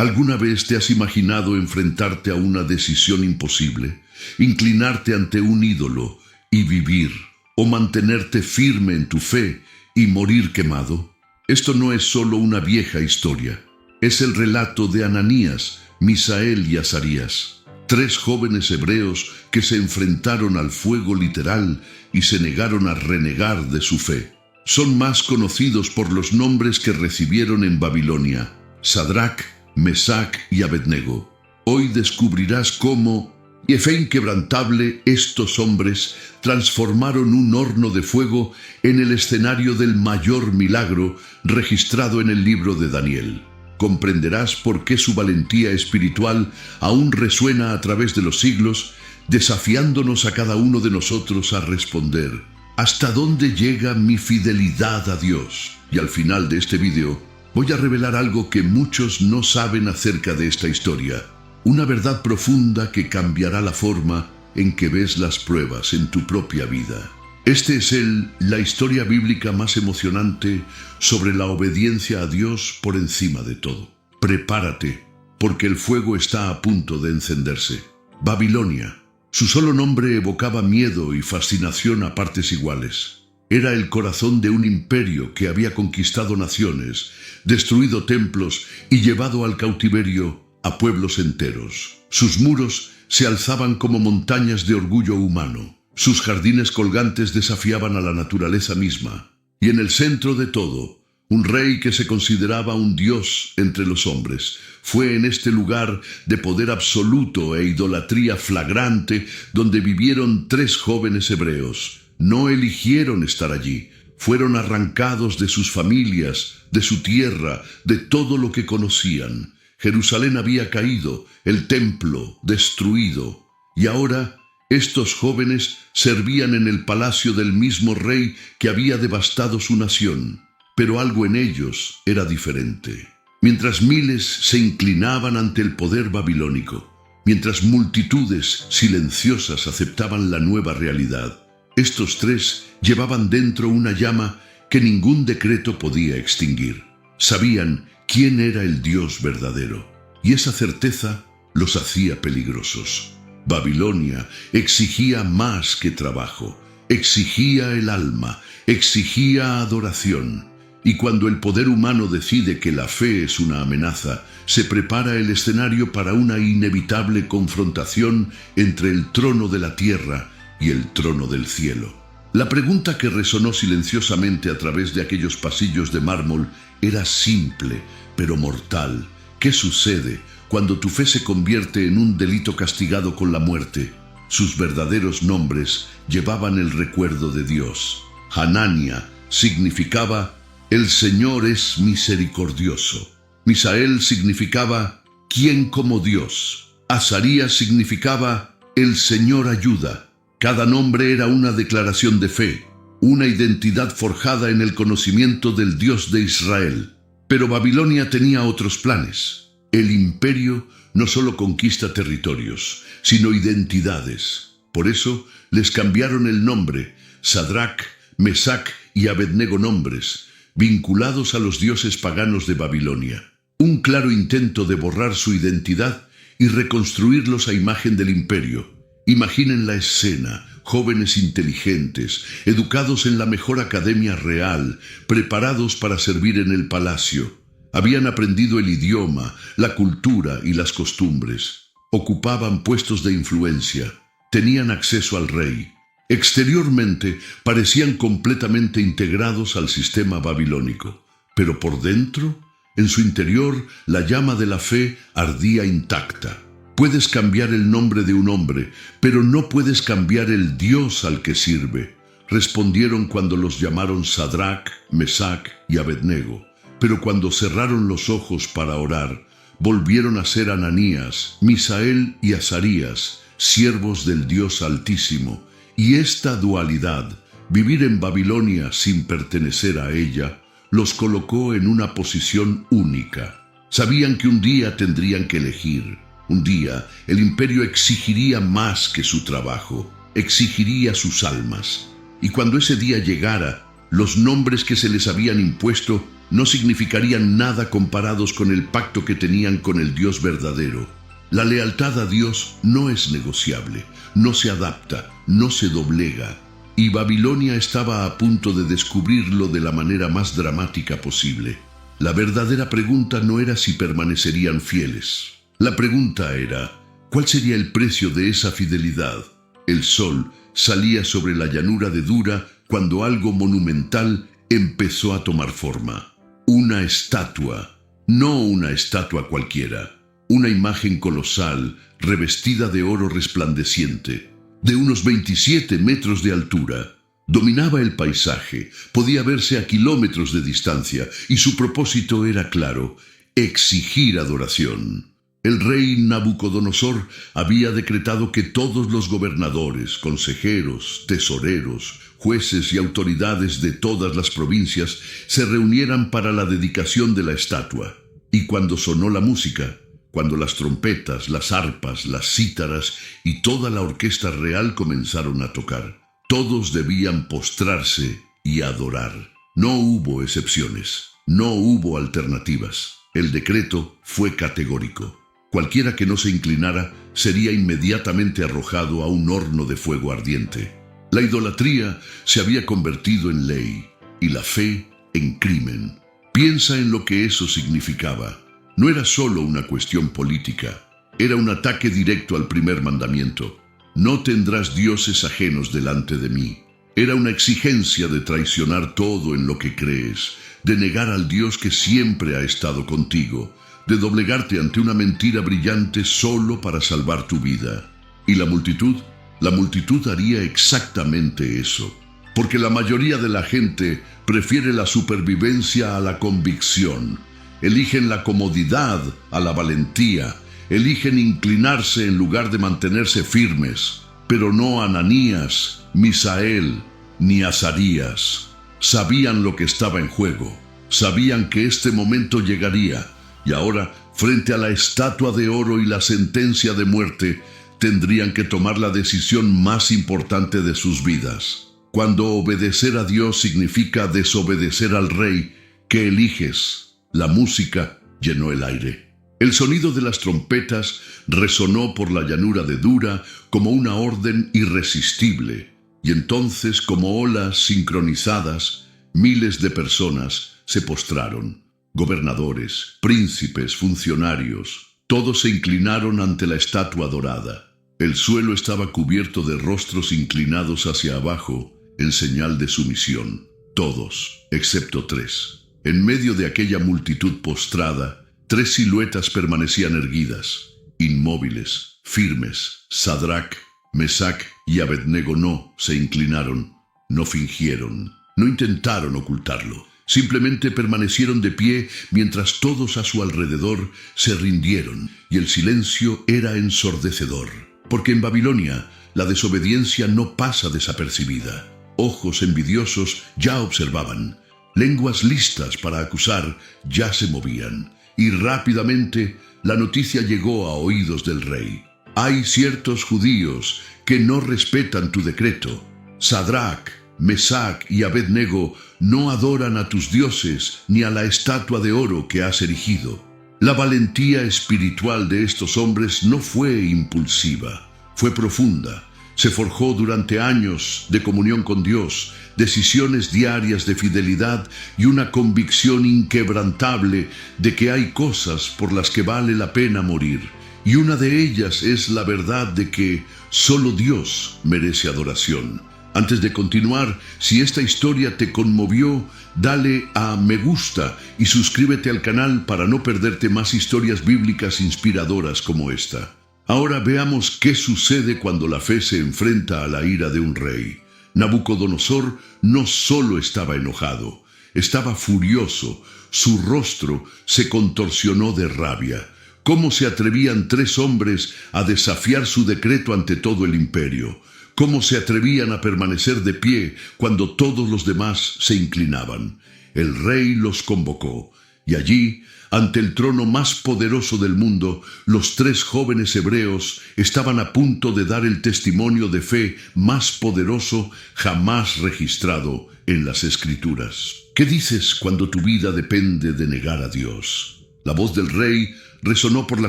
¿Alguna vez te has imaginado enfrentarte a una decisión imposible, inclinarte ante un ídolo y vivir, o mantenerte firme en tu fe y morir quemado? Esto no es solo una vieja historia, es el relato de Ananías, Misael y Azarías, 3 jóvenes hebreos que se enfrentaron al fuego literal y se negaron a renegar de su fe. Son más conocidos por los nombres que recibieron en Babilonia: Sadrac, Mesac y Abednego. Hoy descubrirás cómo, y fe inquebrantable, estos hombres transformaron un horno de fuego en el escenario del mayor milagro registrado en el libro de Daniel. Comprenderás por qué su valentía espiritual aún resuena a través de los siglos, desafiándonos a cada uno de nosotros a responder: ¿hasta dónde llega mi fidelidad a Dios? Y al final de este video voy a revelar algo que muchos no saben acerca de esta historia, una verdad profunda que cambiará la forma en que ves las pruebas en tu propia vida. Este es la historia bíblica más emocionante sobre la obediencia a Dios por encima de todo. Prepárate, porque el fuego está a punto de encenderse. Babilonia. Su solo nombre evocaba miedo y fascinación a partes iguales. Era el corazón de un imperio que había conquistado naciones, destruido templos y llevado al cautiverio a pueblos enteros. Sus muros se alzaban como montañas de orgullo humano. Sus jardines colgantes desafiaban a la naturaleza misma. Y en el centro de todo, un rey que se consideraba un dios entre los hombres. Fue en este lugar de poder absoluto e idolatría flagrante donde vivieron 3 jóvenes hebreos. No eligieron estar allí. Fueron arrancados de sus familias, de su tierra, de todo lo que conocían. Jerusalén había caído, el templo destruido. Y ahora estos jóvenes servían en el palacio del mismo rey que había devastado su nación. Pero algo en ellos era diferente. Mientras miles se inclinaban ante el poder babilónico, mientras multitudes silenciosas aceptaban la nueva realidad, estos 3 llevaban dentro una llama que ningún decreto podía extinguir. Sabían quién era el Dios verdadero, y esa certeza los hacía peligrosos. Babilonia exigía más que trabajo, exigía el alma, exigía adoración. Y cuando el poder humano decide que la fe es una amenaza, se prepara el escenario para una inevitable confrontación entre el trono de la tierra y el trono del cielo. La pregunta que resonó silenciosamente a través de aquellos pasillos de mármol era simple, pero mortal. ¿Qué sucede cuando tu fe se convierte en un delito castigado con la muerte? Sus verdaderos nombres llevaban el recuerdo de Dios. Hanania significaba «El Señor es misericordioso». Misael significaba «¿Quién como Dios?». Azarías significaba «El Señor ayuda». Cada nombre era una declaración de fe, una identidad forjada en el conocimiento del Dios de Israel. Pero Babilonia tenía otros planes. El imperio no solo conquista territorios, sino identidades. Por eso les cambiaron el nombre: Sadrac, Mesac y Abednego, nombres vinculados a los dioses paganos de Babilonia. Un claro intento de borrar su identidad y reconstruirlos a imagen del imperio. Imaginen la escena: jóvenes inteligentes, educados en la mejor academia real, preparados para servir en el palacio. Habían aprendido el idioma, la cultura y las costumbres. Ocupaban puestos de influencia. Tenían acceso al rey. Exteriormente parecían completamente integrados al sistema babilónico. Pero por dentro, en su interior, la llama de la fe ardía intacta. Puedes cambiar el nombre de un hombre, pero no puedes cambiar el Dios al que sirve. Respondieron cuando los llamaron Sadrac, Mesac y Abednego. Pero cuando cerraron los ojos para orar, volvieron a ser Ananías, Misael y Azarías, siervos del Dios Altísimo. Y esta dualidad, vivir en Babilonia sin pertenecer a ella, los colocó en una posición única. Sabían que un día tendrían que elegir. Un día el imperio exigiría más que su trabajo, exigiría sus almas. Y cuando ese día llegara, los nombres que se les habían impuesto no significarían nada comparados con el pacto que tenían con el Dios verdadero. La lealtad a Dios no es negociable, no se adapta, no se doblega. Y Babilonia estaba a punto de descubrirlo de la manera más dramática posible. La verdadera pregunta no era si permanecerían fieles. La pregunta era, ¿cuál sería el precio de esa fidelidad? El sol salía sobre la llanura de Dura cuando algo monumental empezó a tomar forma. Una estatua, no una estatua cualquiera. Una imagen colosal, revestida de oro resplandeciente, de unos 27 metros de altura. Dominaba el paisaje, podía verse a kilómetros de distancia, y su propósito era claro: exigir adoración. El rey Nabucodonosor había decretado que todos los gobernadores, consejeros, tesoreros, jueces y autoridades de todas las provincias se reunieran para la dedicación de la estatua. Y cuando sonó la música, cuando las trompetas, las arpas, las cítaras y toda la orquesta real comenzaron a tocar, todos debían postrarse y adorar. No hubo excepciones, no hubo alternativas. El decreto fue categórico. Cualquiera que no se inclinara sería inmediatamente arrojado a un horno de fuego ardiente. La idolatría se había convertido en ley y la fe en crimen. Piensa en lo que eso significaba. No era solo una cuestión política, era un ataque directo al primer mandamiento. No tendrás dioses ajenos delante de mí. Era una exigencia de traicionar todo en lo que crees, de negar al Dios que siempre ha estado contigo, de doblegarte ante una mentira brillante solo para salvar tu vida. ¿Y la multitud? La multitud haría exactamente eso, porque la mayoría de la gente prefiere la supervivencia a la convicción. Eligen la comodidad a la valentía, eligen inclinarse en lugar de mantenerse firmes. Pero no Ananías, Misael, ni Azarías. Sabían lo que estaba en juego, sabían que este momento llegaría, y ahora, frente a la estatua de oro y la sentencia de muerte, tendrían que tomar la decisión más importante de sus vidas. Cuando obedecer a Dios significa desobedecer al rey, ¿qué eliges? La música llenó el aire. El sonido de las trompetas resonó por la llanura de Dura como una orden irresistible, y entonces, como olas sincronizadas, miles de personas se postraron. Gobernadores, príncipes, funcionarios, todos se inclinaron ante la estatua dorada. El suelo estaba cubierto de rostros inclinados hacia abajo en señal de sumisión. Todos, excepto tres. En medio de aquella multitud postrada, tres siluetas permanecían erguidas, inmóviles, firmes. Sadrac, Mesac y Abednego no se inclinaron, no fingieron, no intentaron ocultarlo. Simplemente permanecieron de pie mientras todos a su alrededor se rindieron, y el silencio era ensordecedor. Porque en Babilonia la desobediencia no pasa desapercibida. Ojos envidiosos ya observaban. Lenguas listas para acusar ya se movían. Y rápidamente la noticia llegó a oídos del rey. Hay ciertos judíos que no respetan tu decreto. Sadrac, Mesac y Abednego no adoran a tus dioses ni a la estatua de oro que has erigido. La valentía espiritual de estos hombres no fue impulsiva, fue profunda. Se forjó durante años de comunión con Dios, decisiones diarias de fidelidad y una convicción inquebrantable de que hay cosas por las que vale la pena morir. Y una de ellas es la verdad de que solo Dios merece adoración. Antes de continuar, si esta historia te conmovió, dale a me gusta y suscríbete al canal para no perderte más historias bíblicas inspiradoras como esta. Ahora veamos qué sucede cuando la fe se enfrenta a la ira de un rey. Nabucodonosor no solo estaba enojado, estaba furioso. Su rostro se contorsionó de rabia. ¿Cómo se atrevían tres hombres a desafiar su decreto ante todo el imperio? ¿Cómo se atrevían a permanecer de pie cuando todos los demás se inclinaban? El rey los convocó, y allí, ante el trono más poderoso del mundo, los tres jóvenes hebreos estaban a punto de dar el testimonio de fe más poderoso jamás registrado en las Escrituras. ¿Qué dices cuando tu vida depende de negar a Dios? La voz del rey resonó por la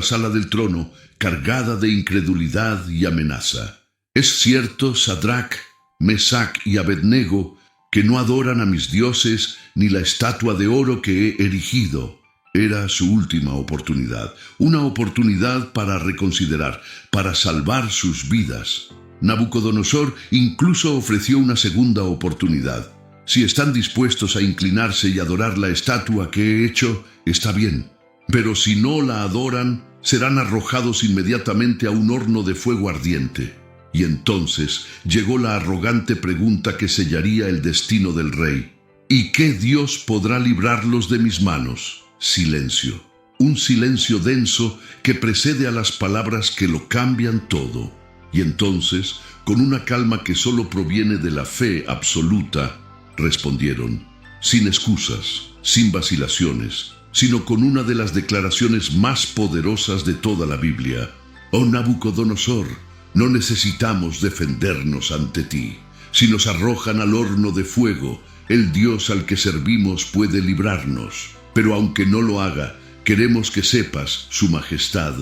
sala del trono, cargada de incredulidad y amenaza. Es cierto, Sadrach, Mesach y Abednego, que no adoran a mis dioses ni la estatua de oro que he erigido. Era su última oportunidad, una oportunidad para reconsiderar, para salvar sus vidas. Nabucodonosor incluso ofreció una segunda oportunidad. Si están dispuestos a inclinarse y adorar la estatua que he hecho, está bien. Pero si no la adoran, serán arrojados inmediatamente a un horno de fuego ardiente. Y entonces llegó la arrogante pregunta que sellaría el destino del rey. ¿Y qué Dios podrá librarlos de mis manos? Silencio. Un silencio denso que precede a las palabras que lo cambian todo. Y entonces, con una calma que solo proviene de la fe absoluta, respondieron, sin excusas, sin vacilaciones, sino con una de las declaraciones más poderosas de toda la Biblia. Oh Nabucodonosor, no necesitamos defendernos ante ti. Si nos arrojan al horno de fuego, el Dios al que servimos puede librarnos. Pero aunque no lo haga, queremos que sepas, Su Majestad,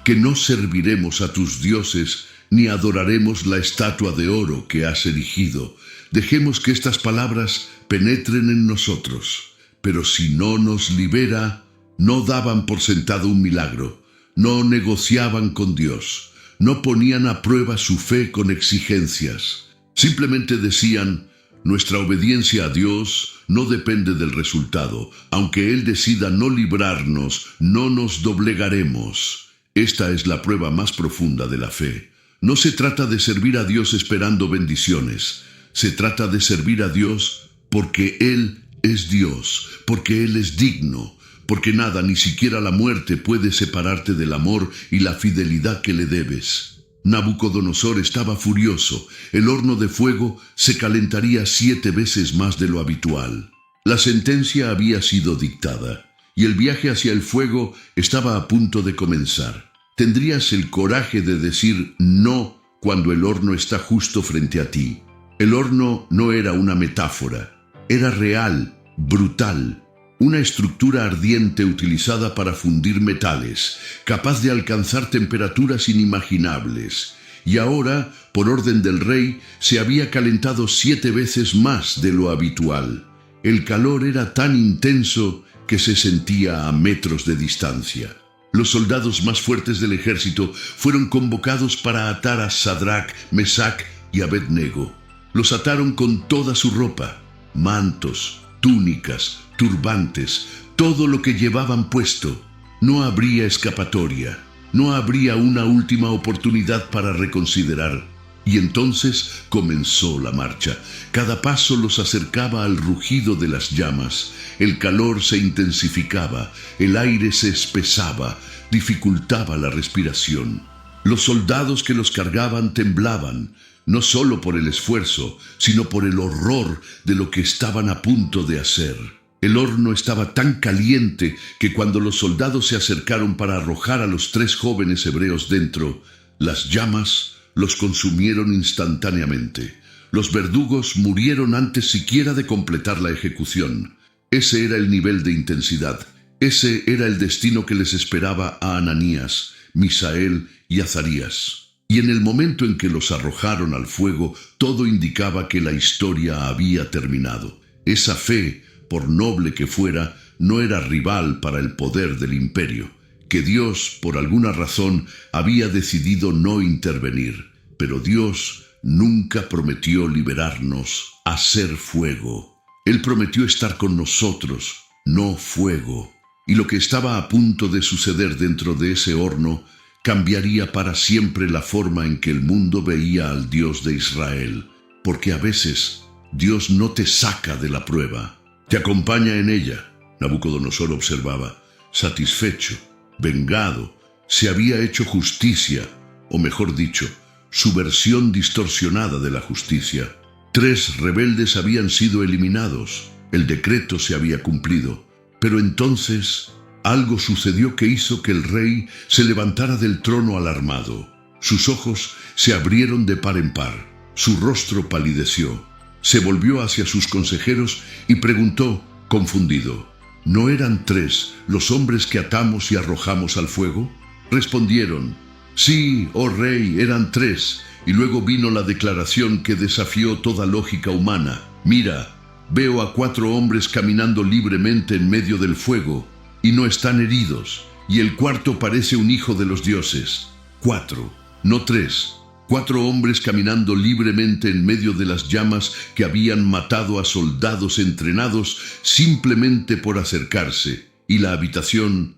que no serviremos a tus dioses ni adoraremos la estatua de oro que has erigido. Dejemos que estas palabras penetren en nosotros. Pero si no nos libera, no daban por sentado un milagro, no negociaban con Dios, no ponían a prueba su fe con exigencias. Simplemente decían, nuestra obediencia a Dios no depende del resultado. Aunque Él decida no librarnos, no nos doblegaremos. Esta es la prueba más profunda de la fe. No se trata de servir a Dios esperando bendiciones. Se trata de servir a Dios porque Él es Dios, porque Él es digno, porque nada, ni siquiera la muerte, puede separarte del amor y la fidelidad que le debes. Nabucodonosor estaba furioso. El horno de fuego se calentaría 7 veces más de lo habitual. La sentencia había sido dictada, y el viaje hacia el fuego estaba a punto de comenzar. ¿Tendrías el coraje de decir no cuando el horno está justo frente a ti? El horno no era una metáfora, era real, brutal. Una estructura ardiente utilizada para fundir metales, capaz de alcanzar temperaturas inimaginables. Y ahora, por orden del rey, se había calentado 7 veces más de lo habitual. El calor era tan intenso que se sentía a metros de distancia. Los soldados más fuertes del ejército fueron convocados para atar a Sadrach, Mesach y Abednego. Los ataron con toda su ropa, mantos, túnicas, turbantes, todo lo que llevaban puesto. No habría escapatoria, no habría una última oportunidad para reconsiderar. Y entonces comenzó la marcha. Cada paso los acercaba al rugido de las llamas. El calor se intensificaba, el aire se espesaba, dificultaba la respiración. Los soldados que los cargaban temblaban, no solo por el esfuerzo, sino por el horror de lo que estaban a punto de hacer. El horno estaba tan caliente que cuando los soldados se acercaron para arrojar a los 3 jóvenes hebreos dentro, las llamas los consumieron instantáneamente. Los verdugos murieron antes siquiera de completar la ejecución. Ese era el nivel de intensidad. Ese era el destino que les esperaba a Ananías, Misael y Azarías. Y en el momento en que los arrojaron al fuego, todo indicaba que la historia había terminado. Esa fe, por noble que fuera, no era rival para el poder del imperio, que Dios, por alguna razón, había decidido no intervenir. Pero Dios nunca prometió liberarnos, hacer fuego. Él prometió estar con nosotros, no fuego. Y lo que estaba a punto de suceder dentro de ese horno cambiaría para siempre la forma en que el mundo veía al Dios de Israel. Porque a veces Dios no te saca de la prueba, te acompaña en ella. Nabucodonosor observaba, satisfecho, vengado, se había hecho justicia, o mejor dicho, su versión distorsionada de la justicia. 3 rebeldes habían sido eliminados, el decreto se había cumplido, pero entonces algo sucedió que hizo que el rey se levantara del trono alarmado. Sus ojos se abrieron de par en par, su rostro palideció. Se volvió hacia sus consejeros y preguntó, confundido: ¿no eran 3 los hombres que atamos y arrojamos al fuego? Respondieron: sí, oh rey, eran 3. Y luego vino la declaración que desafió toda lógica humana: mira, veo a 4 hombres caminando libremente en medio del fuego, y no están heridos, y el cuarto parece un hijo de los dioses. 4, no 3. 4 hombres caminando libremente en medio de las llamas que habían matado a soldados entrenados simplemente por acercarse, y la habitación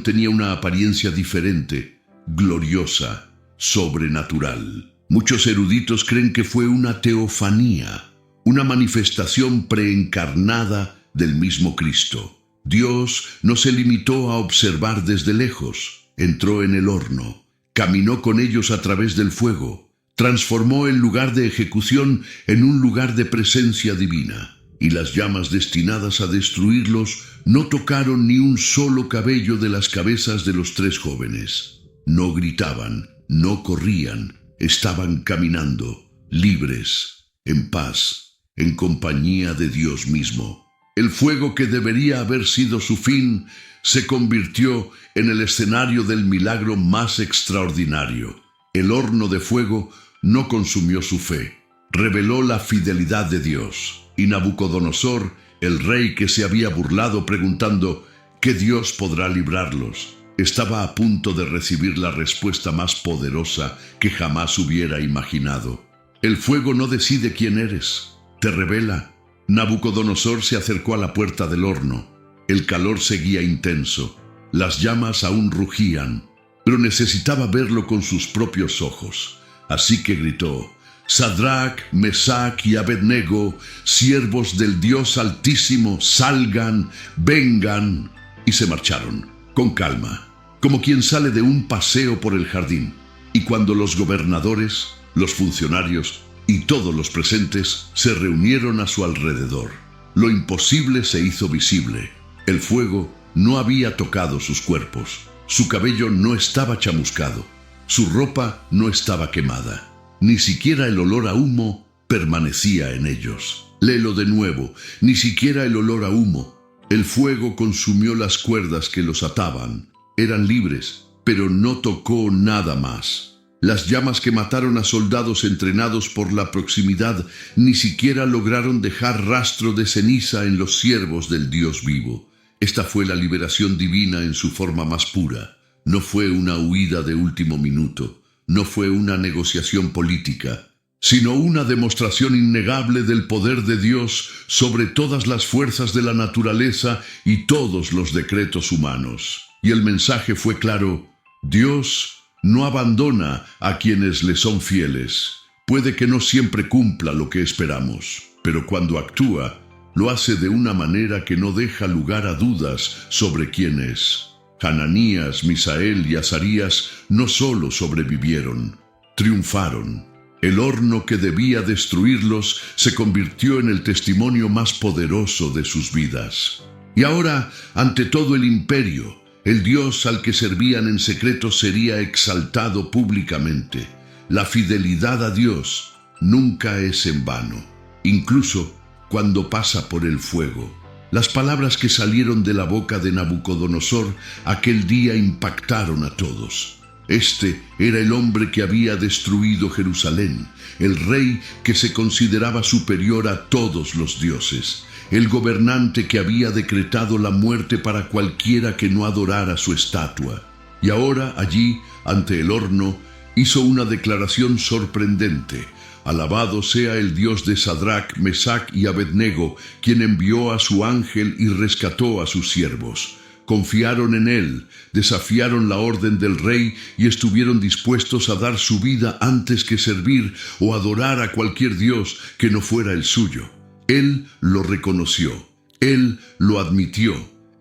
tenía una apariencia diferente, gloriosa, sobrenatural. Muchos eruditos creen que fue una teofanía, una manifestación preencarnada del mismo Cristo. Dios no se limitó a observar desde lejos, entró en el horno, caminó con ellos a través del fuego, transformó el lugar de ejecución en un lugar de presencia divina, y las llamas destinadas a destruirlos no tocaron ni un solo cabello de las cabezas de los 3 jóvenes. No gritaban, no corrían, estaban caminando, libres, en paz, en compañía de Dios mismo. El fuego que debería haber sido su fin se convirtió en el escenario del milagro más extraordinario. El horno de fuego no consumió su fe, reveló la fidelidad de Dios. Y Nabucodonosor, el rey que se había burlado preguntando ¿qué Dios podrá librarlos?, estaba a punto de recibir la respuesta más poderosa que jamás hubiera imaginado. El fuego no decide quién eres, te revela. Nabucodonosor se acercó a la puerta del horno. El calor seguía intenso, las llamas aún rugían, pero necesitaba verlo con sus propios ojos. Así que gritó: Sadrach, Mesach y Abednego, siervos del Dios Altísimo, salgan, vengan. Y se marcharon, con calma, como quien sale de un paseo por el jardín. Y cuando los gobernadores, los funcionarios y todos los presentes se reunieron a su alrededor, lo imposible se hizo visible. El fuego no había tocado sus cuerpos, su cabello no estaba chamuscado, su ropa no estaba quemada, ni siquiera el olor a humo permanecía en ellos. Léelo de nuevo: ni siquiera el olor a humo. El fuego consumió las cuerdas que los ataban. Eran libres, pero no tocó nada más. Las llamas que mataron a soldados entrenados por la proximidad ni siquiera lograron dejar rastro de ceniza en los siervos del Dios vivo. Esta fue la liberación divina en su forma más pura. No fue una huida de último minuto, no fue una negociación política, sino una demostración innegable del poder de Dios sobre todas las fuerzas de la naturaleza y todos los decretos humanos. Y el mensaje fue claro: Dios no abandona a quienes le son fieles. Puede que no siempre cumpla lo que esperamos, pero cuando actúa, lo hace de una manera que no deja lugar a dudas sobre quién es. Hananías, Misael y Azarías no solo sobrevivieron, triunfaron. El horno que debía destruirlos se convirtió en el testimonio más poderoso de sus vidas. Y ahora, ante todo el imperio, el Dios al que servían en secreto sería exaltado públicamente. La fidelidad a Dios nunca es en vano, incluso cuando pasa por el fuego. Las palabras que salieron de la boca de Nabucodonosor aquel día impactaron a todos. Este era el hombre que había destruido Jerusalén, el rey que se consideraba superior a todos los dioses, el gobernante que había decretado la muerte para cualquiera que no adorara su estatua. Y ahora allí, ante el horno, hizo una declaración sorprendente: alabado sea el Dios de Sadrach, Mesach y Abednego, quien envió a su ángel y rescató a sus siervos. Confiaron en él, desafiaron la orden del rey y estuvieron dispuestos a dar su vida antes que servir o adorar a cualquier dios que no fuera el suyo. Él lo reconoció, él lo admitió.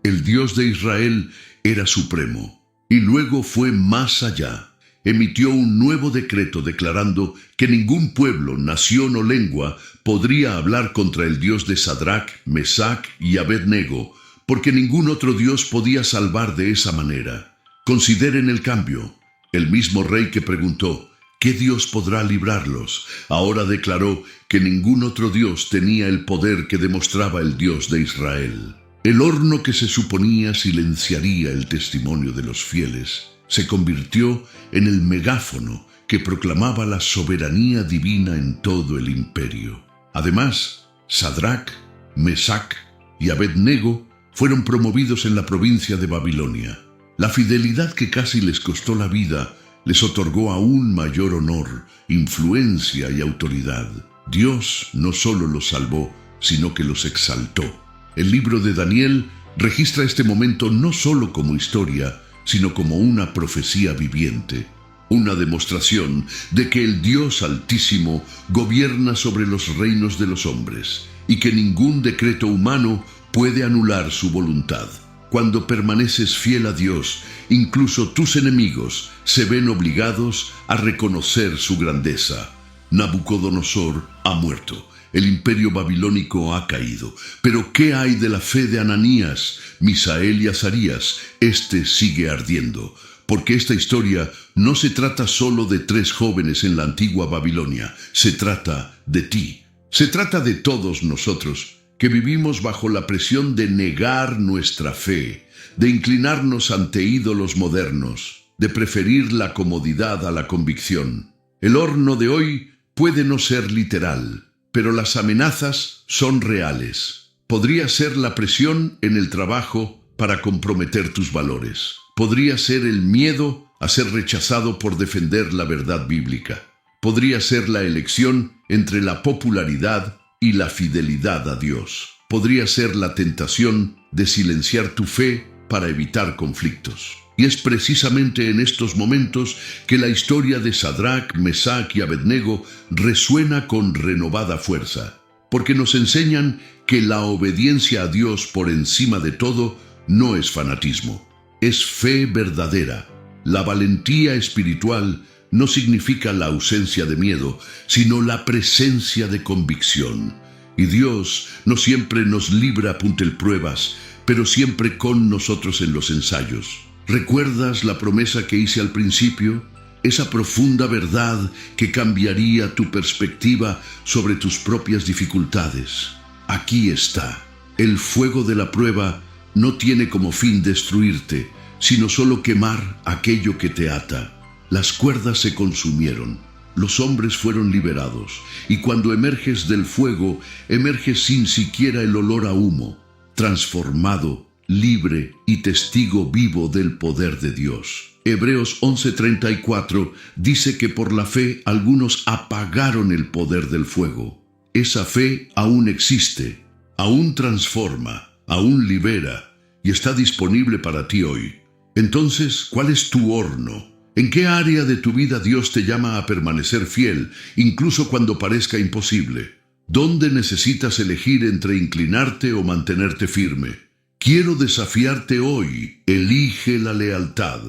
El Dios de Israel era supremo. Y luego fue más allá. Emitió un nuevo decreto declarando que ningún pueblo, nación o lengua podría hablar contra el Dios de Sadrach, Mesach y Abednego, porque ningún otro Dios podía salvar de esa manera. Consideren el cambio. El mismo rey que preguntó: ¿qué Dios podrá librarlos? Ahora declaró que ningún otro Dios tenía el poder que demostraba el Dios de Israel. El horno que se suponía silenciaría el testimonio de los fieles se convirtió en el megáfono que proclamaba la soberanía divina en todo el imperio. Además, Sadrac, Mesac y Abed-nego fueron promovidos en la provincia de Babilonia. La fidelidad que casi les costó la vida les otorgó aún mayor honor, influencia y autoridad. Dios no solo los salvó, sino que los exaltó. El libro de Daniel registra este momento no solo como historia, sino como una profecía viviente, una demostración de que el Dios Altísimo gobierna sobre los reinos de los hombres y que ningún decreto humano puede anular su voluntad. Cuando permaneces fiel a Dios, incluso tus enemigos se ven obligados a reconocer su grandeza. Nabucodonosor ha muerto. El imperio babilónico ha caído. Pero ¿qué hay de la fe de Ananías, Misael y Azarías? Este sigue ardiendo. Porque esta historia no se trata solo de 3 jóvenes en la antigua Babilonia. Se trata de ti. Se trata de todos nosotros, que vivimos bajo la presión de negar nuestra fe, de inclinarnos ante ídolos modernos, de preferir la comodidad a la convicción. El horno de hoy puede no ser literal, pero las amenazas son reales. Podría ser la presión en el trabajo para comprometer tus valores. Podría ser el miedo a ser rechazado por defender la verdad bíblica. Podría ser la elección entre la popularidad y la fidelidad a Dios. Podría ser la tentación de silenciar tu fe para evitar conflictos. Y es precisamente en estos momentos que la historia de Sadrac, Mesac y Abed-nego resuena con renovada fuerza, porque nos enseñan que la obediencia a Dios por encima de todo no es fanatismo, es fe verdadera. La valentía espiritual no significa la ausencia de miedo, sino la presencia de convicción. Y Dios no siempre nos libra a puntelpruebas, pero siempre con nosotros en los ensayos. ¿Recuerdas la promesa que hice al principio? Esa profunda verdad que cambiaría tu perspectiva sobre tus propias dificultades. Aquí está. El fuego de la prueba no tiene como fin destruirte, sino solo quemar aquello que te ata. Las cuerdas se consumieron, los hombres fueron liberados, y cuando emerges del fuego, emerges sin siquiera el olor a humo, transformado, libre y testigo vivo del poder de Dios. Hebreos 11:34 dice que por la fe algunos apagaron el poder del fuego. Esa fe aún existe, aún transforma, aún libera, y está disponible para ti hoy. Entonces, ¿cuál es tu horno? ¿En qué área de tu vida Dios te llama a permanecer fiel, incluso cuando parezca imposible? ¿Dónde necesitas elegir entre inclinarte o mantenerte firme? Quiero desafiarte hoy. Elige la lealtad.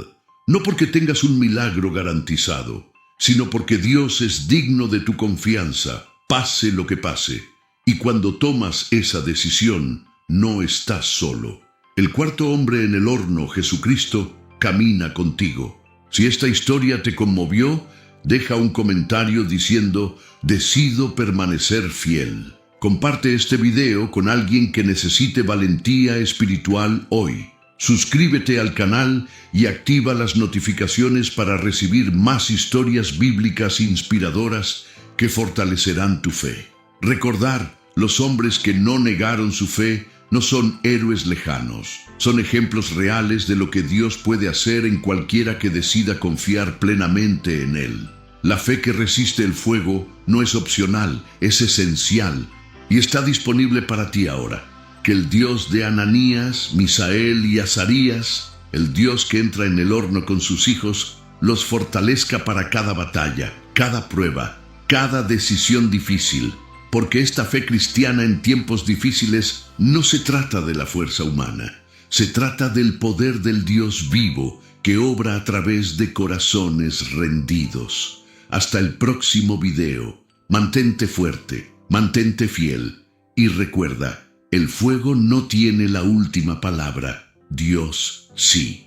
No porque tengas un milagro garantizado, sino porque Dios es digno de tu confianza, pase lo que pase. Y cuando tomas esa decisión, no estás solo. El cuarto hombre en el horno, Jesucristo, camina contigo. Si esta historia te conmovió, deja un comentario diciendo: decido permanecer fiel. Comparte este video con alguien que necesite valentía espiritual hoy. Suscríbete al canal y activa las notificaciones para recibir más historias bíblicas inspiradoras que fortalecerán tu fe. Recordar, los hombres que no negaron su fe no son héroes lejanos, son ejemplos reales de lo que Dios puede hacer en cualquiera que decida confiar plenamente en Él. La fe que resiste el fuego no es opcional, es esencial y está disponible para ti ahora. Que el Dios de Ananías, Misael y Azarías, el Dios que entra en el horno con sus hijos, los fortalezca para cada batalla, cada prueba, cada decisión difícil. Porque esta fe cristiana en tiempos difíciles no se trata de la fuerza humana, se trata del poder del Dios vivo que obra a través de corazones rendidos. Hasta el próximo video. Mantente fuerte, mantente fiel y recuerda, el fuego no tiene la última palabra, Dios sí.